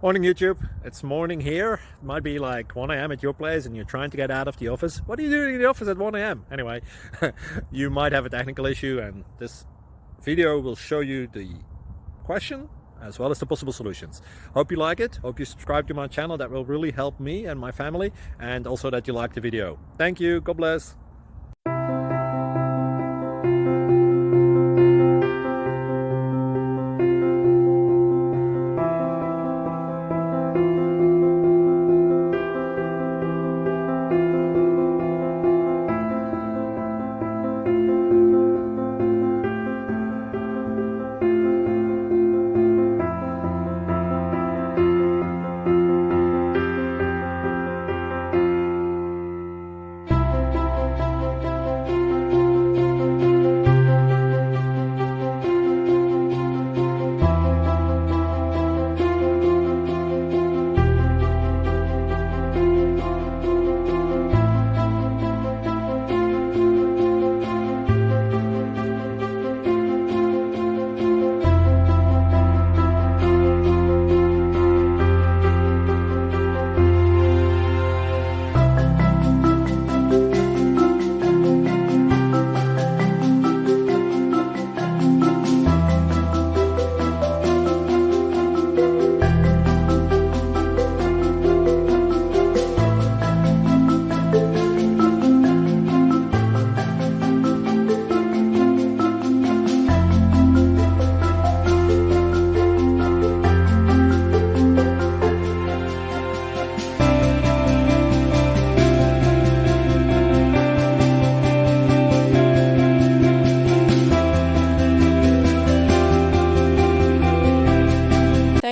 Morning YouTube, it's morning here. It might be like 1 a.m. at your place and you're trying to get out of the office. What are you doing in the office at 1 a.m.? Anyway, you might have a technical issue and this video will show you the question as well as the possible solutions. Hope you like it, hope you subscribe to my channel. That will really help me and my family, and also that you like the video. Thank you, God bless.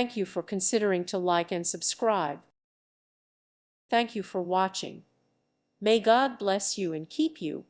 Thank you for considering to like and subscribe. Thank you for watching. May God bless you and keep you.